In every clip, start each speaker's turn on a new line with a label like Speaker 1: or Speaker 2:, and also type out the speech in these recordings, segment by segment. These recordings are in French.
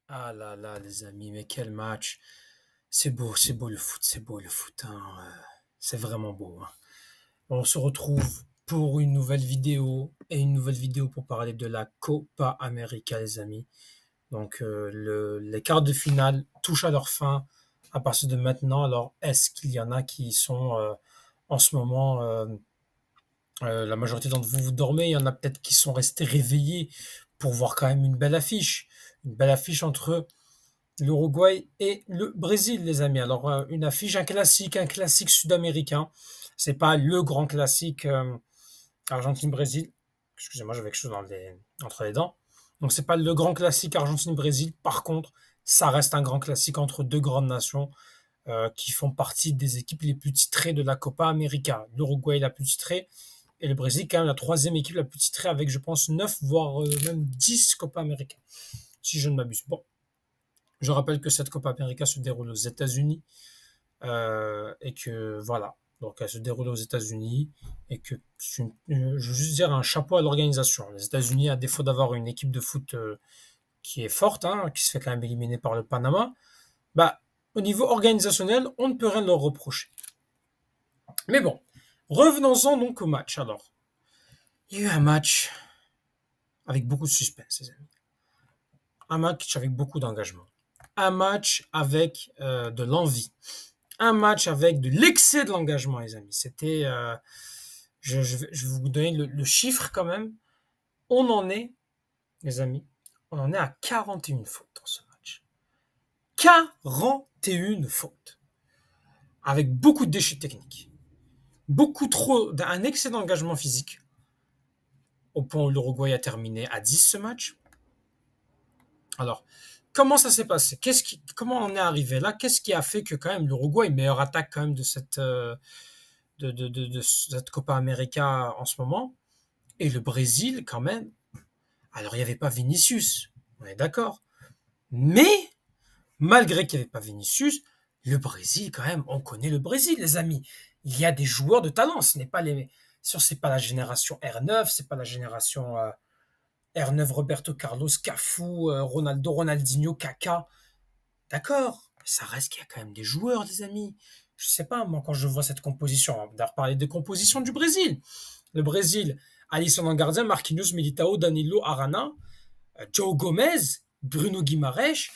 Speaker 1: Ah là là, les amis, mais quel match! C'est beau le foot, c'est beau le foot, hein, c'est vraiment beau, hein. On se retrouve pour une nouvelle vidéo et une nouvelle vidéo pour parler de la Copa América, les amis. Donc, les quarts de finale touchent à leur fin à partir de maintenant. Alors, est-ce qu'il y en a qui sont en ce moment, la majorité d'entre vous, vous dormez, il y en a peut-être qui sont restés réveillés pour voir quand même une belle affiche entre l'Uruguay et le Brésil, les amis. Alors, une affiche, un classique sud-américain. C'est pas le grand classique Argentine-Brésil. Excusez-moi, j'avais quelque chose entre les dents. Donc, c'est pas le grand classique Argentine-Brésil. Par contre, ça reste un grand classique entre deux grandes nations qui font partie des équipes les plus titrées de la Copa América. L'Uruguay est la plus titrée et le Brésil, quand même, la troisième équipe la plus titrée avec, je pense, 9 voire même 10 Copa América, si je ne m'abuse. Bon, je rappelle que cette Copa América se déroule aux États-Unis et que voilà. Donc elle se déroule aux États-Unis et que je veux juste dire un chapeau à l'organisation. Les États-Unis, à défaut d'avoir une équipe de foot qui est forte, hein, qui se fait quand même éliminer par le Panama, bah au niveau organisationnel, on ne peut rien leur reprocher. Mais bon, revenons-en donc au match. Alors, il y a eu un match avec beaucoup de suspense, les amis. Un match avec beaucoup d'engagement. Un match avec de l'envie. Un match avec de l'excès de l'engagement, les amis. C'était, je vais vous donner le chiffre quand même. On en est, les amis, on en est à 41 fautes dans ce match. 41 fautes. Avec beaucoup de déchets techniques. Beaucoup trop, un excès d'engagement physique. Au point où l'Uruguay a terminé à 10 ce match. Alors, comment ça s'est passé? Comment on est arrivé là? Qu'est-ce qui a fait que quand même l'Uruguay, meilleure attaque quand même de cette Copa América en ce moment, et le Brésil quand même. Alors il n'y avait pas Vinicius, on est d'accord. Mais malgré qu'il n'y avait pas Vinicius, le Brésil quand même, on connaît le Brésil, les amis. Il y a des joueurs de talent. C'est pas la génération R9, c'est pas la génération R9, Roberto Carlos, Cafu, Ronaldo, Ronaldinho, Kaká. D'accord, mais ça reste qu'il y a quand même des joueurs, les amis. Je sais pas, moi, quand je vois cette composition, on va reparler des compositions du Brésil. Le Brésil, Alisson en gardien, Marquinhos, Militao, Danilo, Arana, Joe Gomez, Bruno Guimaraes,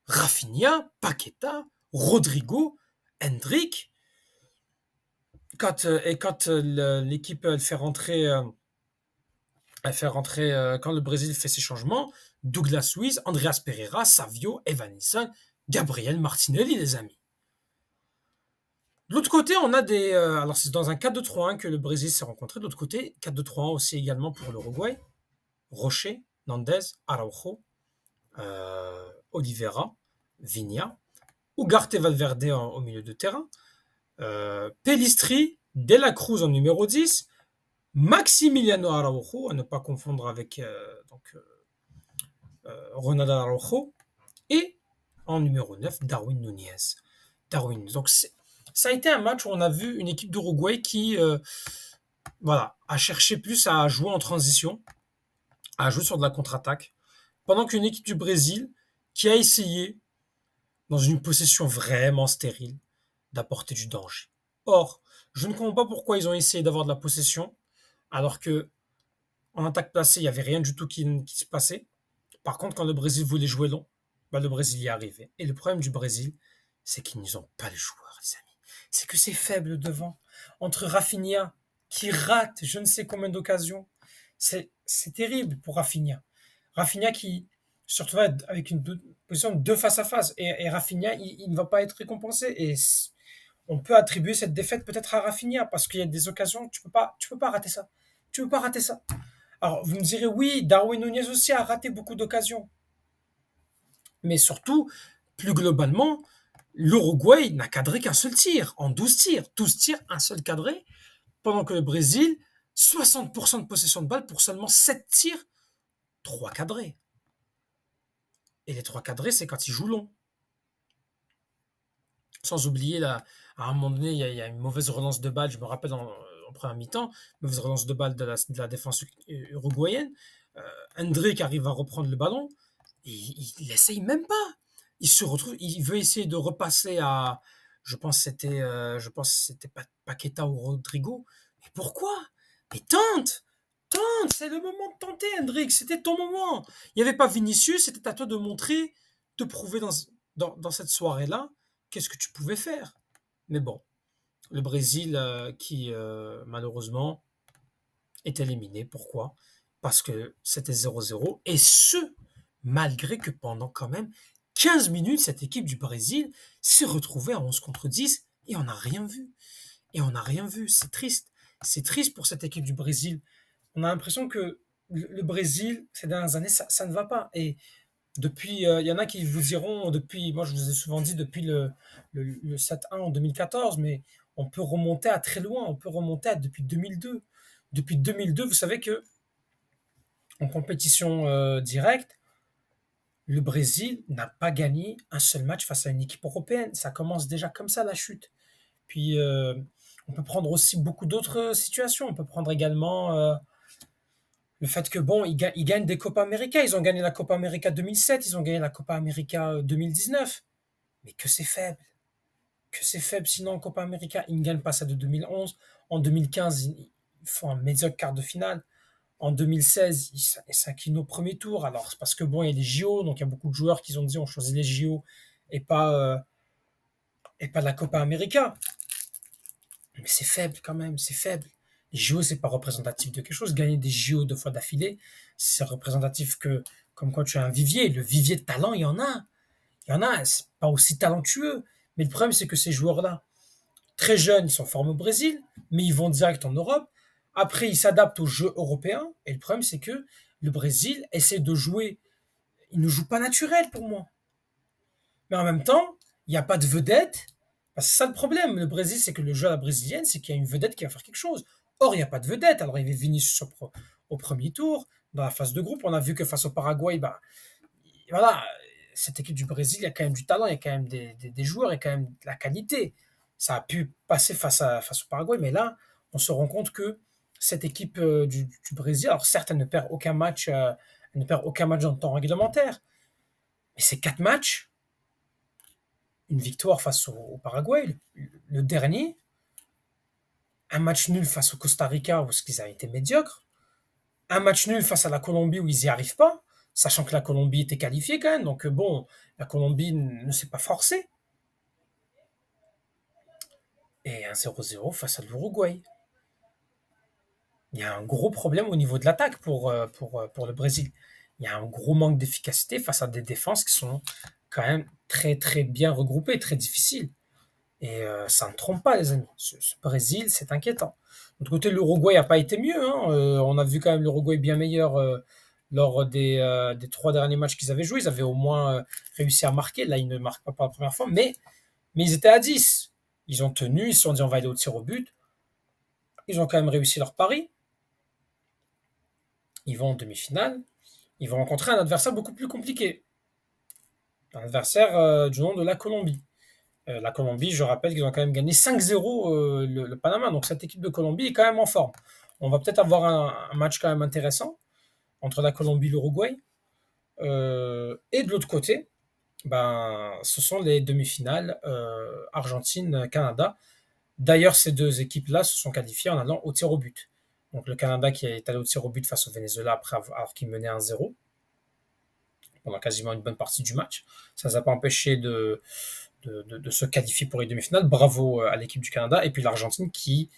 Speaker 1: Rafinha, Paqueta, Rodrigo, Hendrick. Quand l'équipe quand le Brésil fait ses changements, Douglas Luiz, Andreas Pereira, Savio, Evanilson, Gabriel Martinelli, les amis. De l'autre côté, on a des. Alors, c'est dans un 4-2-3-1 que le Brésil s'est rencontré. De l'autre côté, 4-2-3-1 aussi également pour l'Uruguay. Rocher, Nandez, Araujo, Oliveira, Vinia, Ugarte Valverde au milieu de terrain, Pellistri, De La Cruz en numéro 10, Maximiliano Araujo, à ne pas confondre avec Ronaldo Araujo, et en numéro 9, Darwin Nunez. Donc, ça a été un match où on a vu une équipe d'Uruguay qui voilà, a cherché plus à jouer en transition, à jouer sur de la contre-attaque, pendant qu'une équipe du Brésil qui a essayé, dans une possession vraiment stérile, d'apporter du danger. Or, je ne comprends pas pourquoi ils ont essayé d'avoir de la possession, alors que en attaque placée, il n'y avait rien du tout qui se passait. Par contre, quand le Brésil voulait jouer long, bah, le Brésil y arrivait. Et le problème du Brésil, c'est qu'ils n'ont pas le joueur, les amis. C'est que c'est faible devant. Entre Rafinha, qui rate je ne sais combien d'occasions, c'est terrible pour Rafinha. Rafinha qui se retrouve avec une position de deux face à face. Et Rafinha, il ne va pas être récompensé. Et on peut attribuer cette défaite peut-être à Rafinha, parce qu'il y a des occasions, tu peux pas rater ça. Tu peux pas rater ça. Alors, vous me direz, oui, Darwin Nunez aussi a raté beaucoup d'occasions. Mais surtout, plus globalement, l'Uruguay n'a cadré qu'un seul tir, en 12 tirs. 12 tirs, un seul cadré, pendant que le Brésil, 60% de possession de balle pour seulement 7 tirs, 3 cadrés. Et les 3 cadrés, c'est quand ils jouent long. Sans oublier, à un moment donné, il y a une mauvaise relance de balle, je me rappelle en première mi-temps, mauvaise relance de balle de la défense uruguayenne. Hendrick arrive à reprendre le ballon. Il essaye même pas. Il se retrouve, il veut essayer de repasser à, je pense que c'était Paqueta ou Rodrigo. Mais pourquoi? Mais tente, c'est le moment de tenter, Hendrik, c'était ton moment. Il n'y avait pas Vinicius, c'était à toi de montrer, de prouver dans cette soirée-là, qu'est-ce que tu pouvais faire. Mais bon, le Brésil qui, malheureusement, est éliminé. Pourquoi? Parce que c'était 0-0. Et ce, malgré que pendant quand même 15 minutes, cette équipe du Brésil s'est retrouvée à 11 contre 10 et on n'a rien vu. Et on n'a rien vu. C'est triste. C'est triste pour cette équipe du Brésil. On a l'impression que le Brésil, ces dernières années, ça ne va pas. Et depuis, il y en a qui vous diront, depuis, moi je vous ai souvent dit depuis le 7-1 en 2014, mais on peut remonter à très loin, on peut remonter à depuis 2002. Depuis 2002, vous savez que en compétition directe, le Brésil n'a pas gagné un seul match face à une équipe européenne. Ça commence déjà comme ça la chute. Puis on peut prendre aussi beaucoup d'autres situations. On peut prendre également le fait que bon, ils gagnent des Copa América. Ils ont gagné la Copa América 2007, ils ont gagné la Copa América 2019. Mais que c'est faible. Que c'est faible. Sinon, en Copa América, ils ne gagnent pas ça de 2011. En 2015, ils font un médiocre quart de finale. En 2016, ils s'inclinent au premier tour. Alors, c'est parce que bon, il y a les JO, donc il y a beaucoup de joueurs qui ont dit on choisit les JO et pas la Copa América. Mais c'est faible quand même, c'est faible. Les JO, c'est pas représentatif de quelque chose. Gagner des JO 2 fois d'affilée, c'est représentatif que, comme quand tu as un vivier, le vivier de talent, il y en a. Il y en a, c'est pas aussi talentueux. Mais le problème, c'est que ces joueurs-là, très jeunes, ils sont formés au Brésil, mais ils vont direct en Europe. Après, ils s'adaptent aux jeux européens. Et le problème, c'est que le Brésil essaie de jouer. Il ne joue pas naturel pour moi. Mais en même temps, il n'y a pas de vedette. Parce que c'est ça le problème. Le Brésil, c'est que le jeu à la brésilienne, c'est qu'il y a une vedette qui va faire quelque chose. Or, il n'y a pas de vedette. Alors, il y avait Vinicius au premier tour. Dans la phase de groupe, on a vu que face au Paraguay, bah, voilà, cette équipe du Brésil, il y a quand même du talent, il y a quand même des joueurs, il y a quand même de la qualité. Ça a pu passer face au Paraguay, mais là, on se rend compte que cette équipe du Brésil, alors certes, elle ne perd aucun match, elle ne perd aucun match dans le temps réglementaire, mais c'est 4 matchs, une victoire face au Paraguay, le dernier, un match nul face au Costa Rica où ils avaient été médiocres, un match nul face à la Colombie où ils n'y arrivent pas, sachant que la Colombie était qualifiée quand même, donc bon, la Colombie ne s'est pas forcée. Et un 0-0 face à l'Uruguay. Il y a un gros problème au niveau de l'attaque pour le Brésil. Il y a un gros manque d'efficacité face à des défenses qui sont quand même très très bien regroupées, très difficiles. Et ça ne trompe pas, les amis. Ce Brésil, c'est inquiétant. De l'autre côté, l'Uruguay n'a pas été mieux. Hein. On a vu quand même l'Uruguay bien meilleur lors des 3 derniers matchs qu'ils avaient joués. Ils avaient au moins réussi à marquer. Là, ils ne marquent pas pour la première fois, mais ils étaient à 10. Ils ont tenu, ils se sont dit on va aller au tir au but. Ils ont quand même réussi leur pari. Ils vont en demi-finale. Ils vont rencontrer un adversaire beaucoup plus compliqué. Un adversaire du nom de la Colombie. La Colombie, je rappelle qu'ils ont quand même gagné 5-0 le Panama. Donc cette équipe de Colombie est quand même en forme. On va peut-être avoir un match quand même intéressant entre la Colombie et l'Uruguay. Et de l'autre côté, ben, ce sont les demi-finales Argentine-Canada. D'ailleurs, ces deux équipes-là se sont qualifiées en allant au tir au but. Donc le Canada qui est allé au tir au but face au Venezuela alors qu'il menait 1-0 pendant quasiment une bonne partie du match. Ça ne les a pas empêchés de se qualifier pour les demi-finales. Bravo à l'équipe du Canada. Et puis l'Argentine qui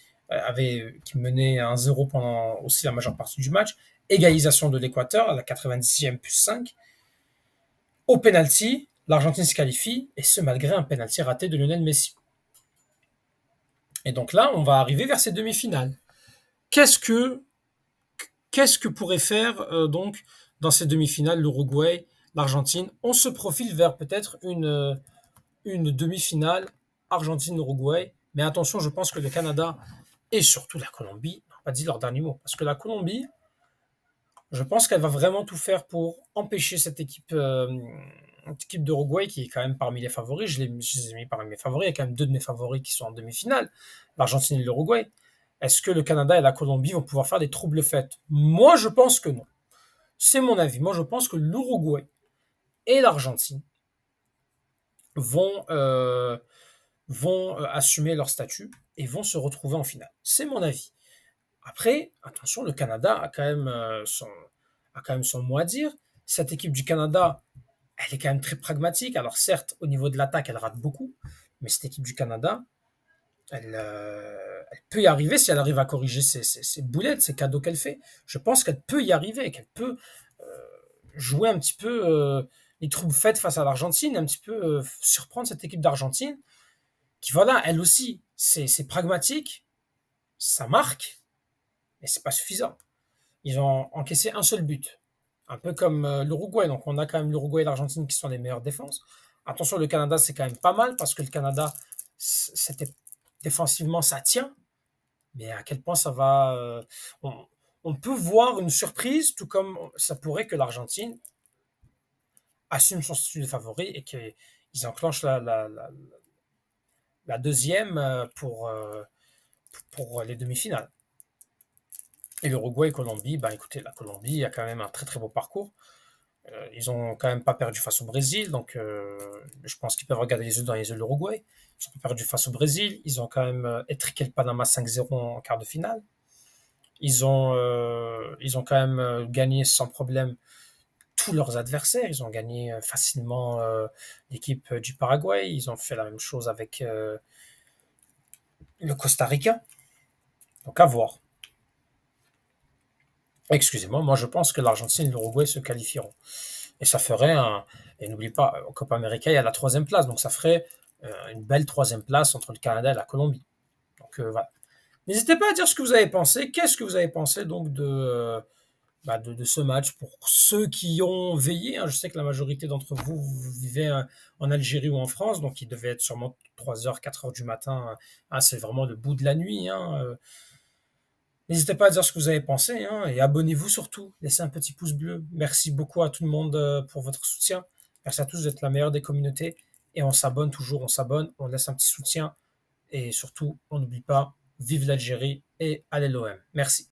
Speaker 1: menait 1-0 pendant aussi la majeure partie du match. Égalisation de l'Équateur à la 90e plus 5. Au penalty, l'Argentine se qualifie, et ce malgré un penalty raté de Lionel Messi. Et donc là, on va arriver vers ces demi-finales. Qu'est-ce que pourrait faire donc dans ces demi-finales l'Uruguay, l'Argentine? On se profile vers peut-être une demi-finale Argentine-Uruguay. Mais attention, je pense que le Canada et surtout la Colombie n'ont pas dit leur dernier mot. Parce que la Colombie, je pense qu'elle va vraiment tout faire pour empêcher cette équipe d'Uruguay qui est quand même parmi les favoris. Je les ai mis parmi mes favoris. Il y a quand même 2 de mes favoris qui sont en demi-finale, l'Argentine et l'Uruguay. Est-ce que le Canada et la Colombie vont pouvoir faire des troubles fêtes? Moi, je pense que non. C'est mon avis. Moi, je pense que l'Uruguay et l'Argentine vont, assumer leur statut et vont se retrouver en finale. C'est mon avis. Après, attention, le Canada a quand même son mot à dire. Cette équipe du Canada, elle est quand même très pragmatique. Alors certes, au niveau de l'attaque, elle rate beaucoup, mais cette équipe du Canada, elle peut y arriver si elle arrive à corriger ses boulettes, ses cadeaux qu'elle fait. Je pense qu'elle peut y arriver, qu'elle peut euh, jouer un petit peu les troubles faits face à l'Argentine, un petit peu surprendre cette équipe d'Argentine, qui voilà, elle aussi, c'est pragmatique, ça marque, mais c'est pas suffisant. Ils ont encaissé un seul but, un peu comme l'Uruguay. Donc on a quand même l'Uruguay et l'Argentine qui sont les meilleures défenses. Attention, le Canada, c'est quand même pas mal parce que le Canada, c'était défensivement, ça tient, mais à quel point ça va. On peut voir une surprise, tout comme ça pourrait que l'Argentine assume son statut de favori et qu'ils enclenchent la deuxième pour les demi-finales. Et l'Uruguay et Colombie, bah écoutez, la Colombie a quand même un très très beau parcours. Ils ont quand même pas perdu face au Brésil, donc je pense qu'ils peuvent regarder les yeux dans les yeux de l'Uruguay. Ils ont perdu face au Brésil, ils ont quand même étriqué le Panama 5-0 en quart de finale. Ils ont quand même gagné sans problème tous leurs adversaires. Ils ont gagné facilement l'équipe du Paraguay. Ils ont fait la même chose avec le Costa Rica. Donc à voir. Excusez-moi, moi je pense que l'Argentine et l'Uruguay se qualifieront. Et ça ferait un. Et n'oublie pas, au Copa América, il y a la troisième place. Donc ça ferait une belle troisième place entre le Canada et la Colombie. Donc voilà. N'hésitez pas à dire ce que vous avez pensé. Qu'est-ce que vous avez pensé donc de ce match pour ceux qui ont veillé, hein. Je sais que la majorité d'entre vous, vous vivez en Algérie ou en France, donc il devait être sûrement 3 heures, 4 heures du matin. Ah, c'est vraiment le bout de la nuit, hein. N'hésitez pas à dire ce que vous avez pensé, hein, et abonnez-vous surtout. Laissez un petit pouce bleu. Merci beaucoup à tout le monde pour votre soutien. Merci à tous d'être la meilleure des communautés. Et on s'abonne toujours, on s'abonne, on laisse un petit soutien. Et surtout, on n'oublie pas, vive l'Algérie et allez l'OM. Merci.